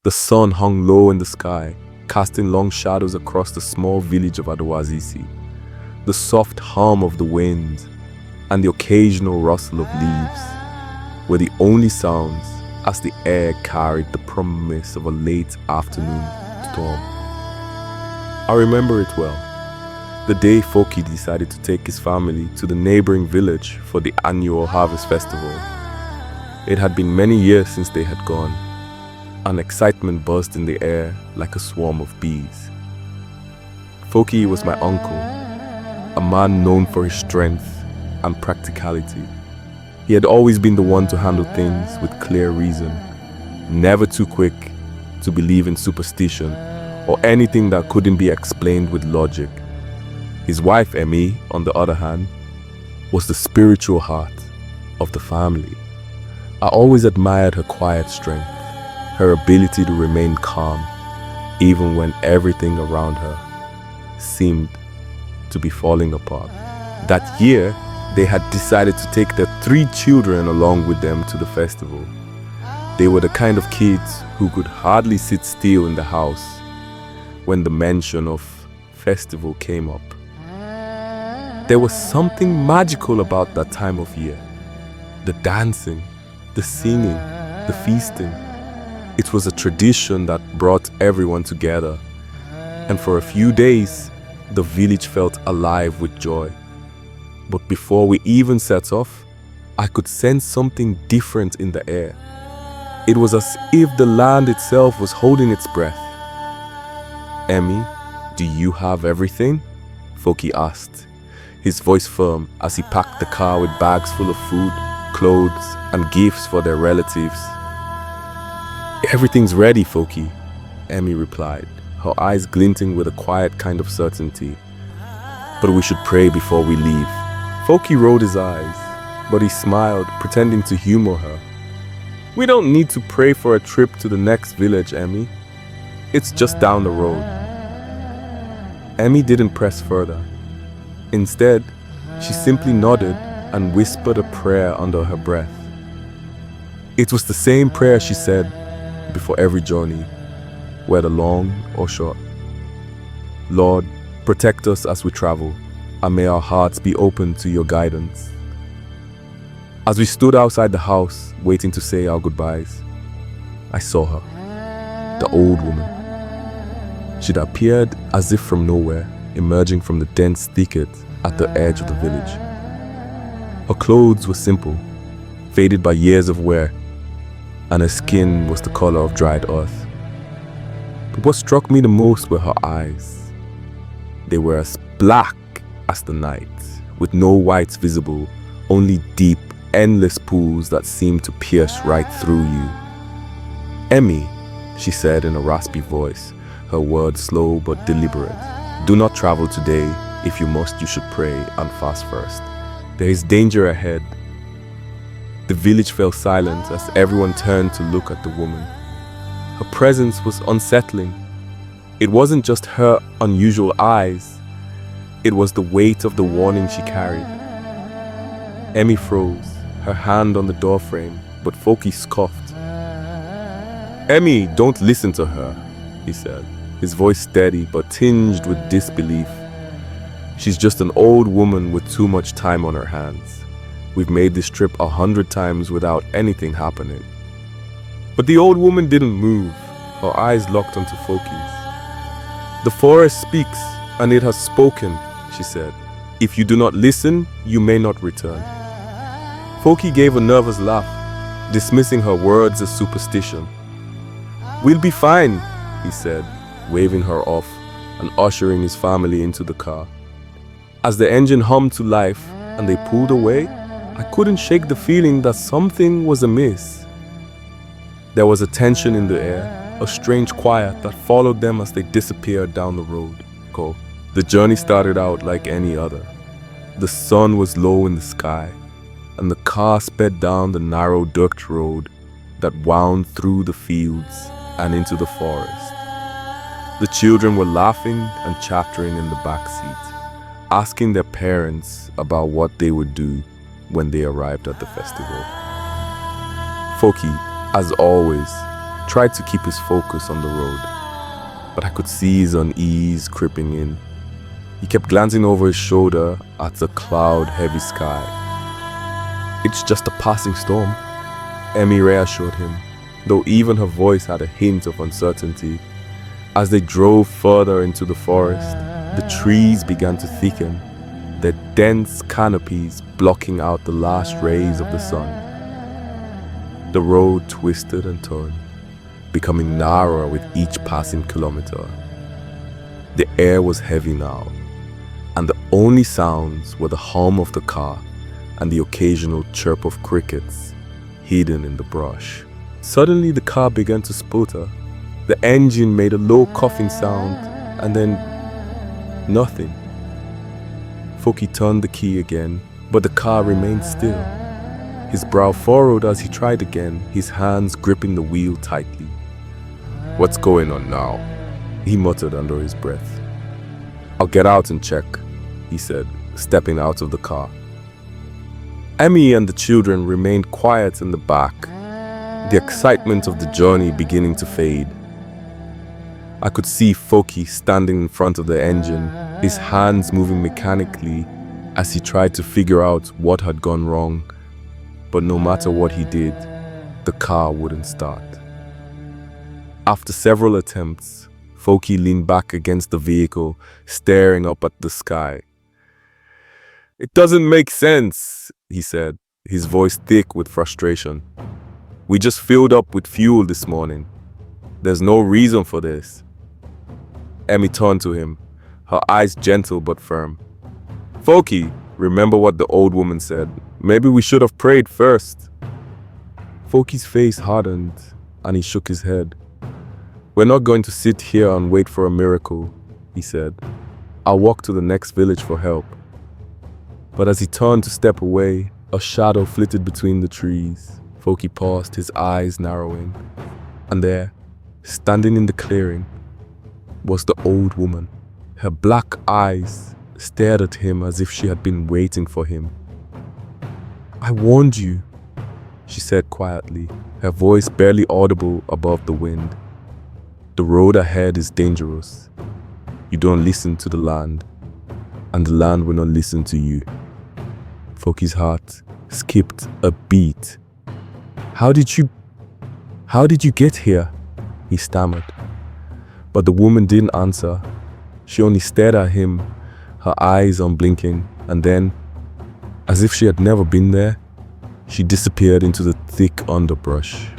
The sun hung low in the sky, casting long shadows across the small village of Adowazisi. The soft hum of the wind and the occasional rustle of leaves were the only sounds as the air carried the promise of a late afternoon storm. I remember it well. The day Foki decided to take his family to the neighboring village for the annual harvest festival. It had been many years since they had gone, and excitement buzzed in the air like a swarm of bees. Foki was my uncle, a man known for his strength and practicality. He had always been the one to handle things with clear reason, never too quick to believe in superstition or anything that couldn't be explained with logic. His wife, Emmy, on the other hand, was the spiritual heart of the family. I always admired her quiet strength, her ability to remain calm, even when everything around her seemed to be falling apart. That year, they had decided to take their 3 children along with them to the festival. They were the kind of kids who could hardly sit still in the house when the mention of festival came up. There was something magical about that time of year. The dancing, the singing, the feasting. It was a tradition that brought everyone together, and for a few days, the village felt alive with joy. But before we even set off, I could sense something different in the air. It was as if the land itself was holding its breath. "Emmy, do you have everything?" Foki asked, his voice firm as he packed the car with bags full of food, clothes, and gifts for their relatives. "Everything's ready, Foki," Emmy replied, her eyes glinting with a quiet kind of certainty. "But we should pray before we leave." Foki rolled his eyes, but he smiled, pretending to humor her. "We don't need to pray for a trip to the next village, Emmy. It's just down the road." Emmy didn't press further. Instead, she simply nodded and whispered a prayer under her breath. It was the same prayer she said before every journey, whether long or short. "Lord, protect us as we travel, and may our hearts be open to your guidance." As we stood outside the house, waiting to say our goodbyes, I saw her, the old woman. She'd appeared as if from nowhere, emerging from the dense thicket at the edge of the village. Her clothes were simple, faded by years of wear, and her skin was the color of dried earth. But what struck me the most were her eyes. They were as black as the night, with no whites visible, only deep, endless pools that seemed to pierce right through you. "Emmy," she said in a raspy voice, her words slow but deliberate. "Do not travel today. If you must, you should pray and fast first. There is danger ahead." The village fell silent as everyone turned to look at the woman. Her presence was unsettling. It wasn't just her unusual eyes. It was the weight of the warning she carried. Emmy froze, her hand on the doorframe, but Foki scoffed. "Emmy, don't listen to her," he said, his voice steady but tinged with disbelief. "She's just an old woman with too much time on her hands. We've made this trip 100 times without anything happening." But the old woman didn't move, her eyes locked onto Foki's. "The forest speaks, and it has spoken," she said. "If you do not listen, you may not return." Foki gave a nervous laugh, dismissing her words as superstition. "We'll be fine," he said, waving her off and ushering his family into the car. As the engine hummed to life and they pulled away, I couldn't shake the feeling that something was amiss. There was a tension in the air, a strange quiet that followed them as they disappeared down the road. The journey started out like any other. The sun was low in the sky, and the car sped down the narrow dirt road that wound through the fields and into the forest. The children were laughing and chattering in the back seat, asking their parents about what they would do when they arrived at the festival. Foki, as always, tried to keep his focus on the road, but I could see his unease creeping in. He kept glancing over his shoulder at the cloud-heavy sky. "It's just a passing storm," Emmy reassured him, though even her voice had a hint of uncertainty. As they drove further into the forest, the trees began to thicken, their dense canopies blocking out the last rays of the sun. The road twisted and turned, becoming narrower with each passing kilometer. The air was heavy now, and the only sounds were the hum of the car and the occasional chirp of crickets hidden in the brush. Suddenly the car began to sputter. The engine made a low coughing sound, and then nothing. Foki turned the key again, but the car remained still. His brow furrowed as he tried again, his hands gripping the wheel tightly. "What's going on now?" he muttered under his breath. "I'll get out and check," he said, stepping out of the car. Emmy and the children remained quiet in the back, the excitement of the journey beginning to fade. I could see Foki standing in front of the engine, his hands moving mechanically as he tried to figure out what had gone wrong. But no matter what he did, the car wouldn't start. After several attempts, Foki leaned back against the vehicle, staring up at the sky. "It doesn't make sense," he said, his voice thick with frustration. "We just filled up with fuel this morning. There's no reason for this." Emmy turned to him, her eyes gentle but firm. "Foki, remember what the old woman said. Maybe we should have prayed first." Foki's face hardened, and he shook his head. "We're not going to sit here and wait for a miracle," he said. "I'll walk to the next village for help." But as he turned to step away, a shadow flitted between the trees. Foki paused, his eyes narrowing. And there, standing in the clearing, was the old woman. Her black eyes stared at him as if she had been waiting for him. "I warned you," she said quietly, her voice barely audible above the wind. "The road ahead is dangerous. You don't listen to the land, and the land will not listen to you." Foki's heart skipped a beat. How did you get here?" he stammered. But the woman didn't answer. She only stared at him, her eyes unblinking, and then, as if she had never been there, she disappeared into the thick underbrush.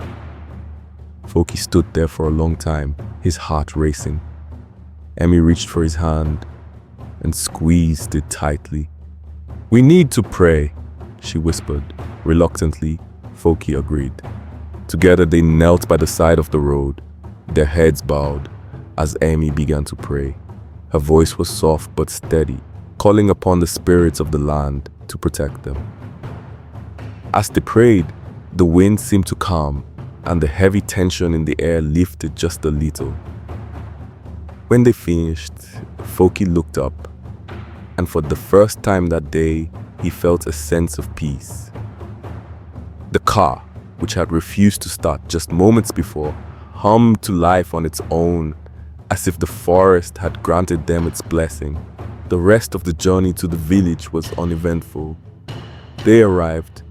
Foki stood there for a long time, his heart racing. Emmy reached for his hand and squeezed it tightly. "We need to pray," she whispered. Reluctantly, Foki agreed. Together they knelt by the side of the road, their heads bowed, as Emmy began to pray. Her voice was soft but steady, calling upon the spirits of the land to protect them. As they prayed, the wind seemed to calm, and the heavy tension in the air lifted just a little. When they finished, Foki looked up, and for the first time that day, he felt a sense of peace. The car, which had refused to start just moments before, hummed to life on its own, as if the forest had granted them its blessing. The rest of the journey to the village was uneventful. They arrived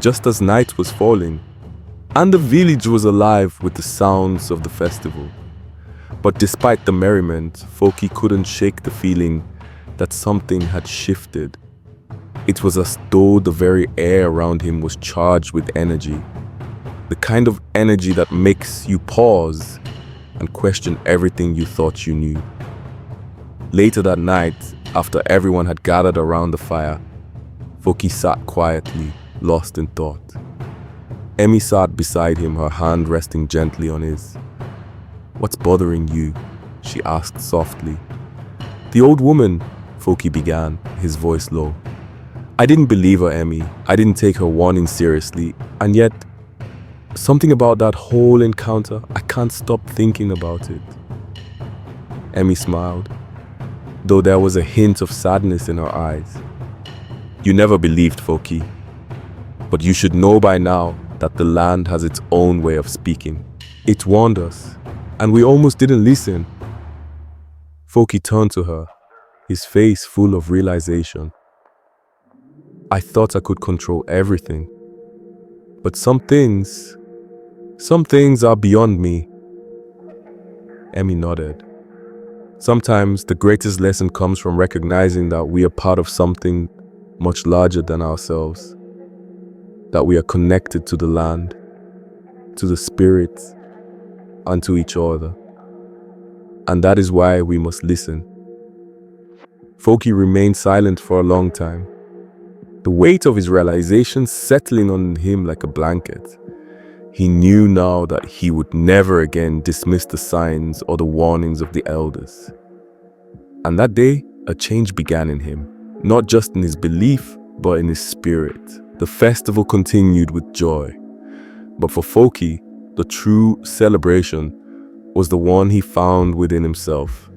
just as night was falling, and the village was alive with the sounds of the festival. But despite the merriment, Foki couldn't shake the feeling that something had shifted. It was as though the very air around him was charged with energy. The kind of energy that makes you pause and question everything you thought you knew. Later that night, after everyone had gathered around the fire, Foki sat quietly, lost in thought. Emmy sat beside him, her hand resting gently on his. "What's bothering you?" she asked softly. "The old woman," Foki began, his voice low. "I didn't believe her, Emmy. I didn't take her warning seriously, and yet, something about that whole encounter, I can't stop thinking about it." Emmy smiled, though there was a hint of sadness in her eyes. "You never believed, Foki, but you should know by now that the land has its own way of speaking. It warned us, and we almost didn't listen. Foki turned to her, his face full of realization. I thought I could control everything, but some things are beyond me. Emmy nodded. Sometimes the greatest lesson comes from recognizing that we are part of something much larger than ourselves, that we are connected to the land, to the spirits, and to each other. And that is why we must listen. Foki remained silent for a long time, the weight of his realization settling on him like a blanket. He knew now that he would never again dismiss the signs or the warnings of the elders. And that day, a change began in him, not just in his belief, but in his spirit. The festival continued with joy. But for Foki, the true celebration was the one he found within himself.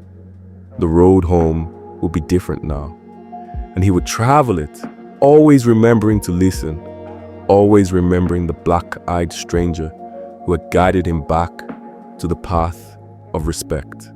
The road home would be different now, and he would travel it, always remembering to listen, always remembering the black-eyed stranger who had guided him back to the path of respect.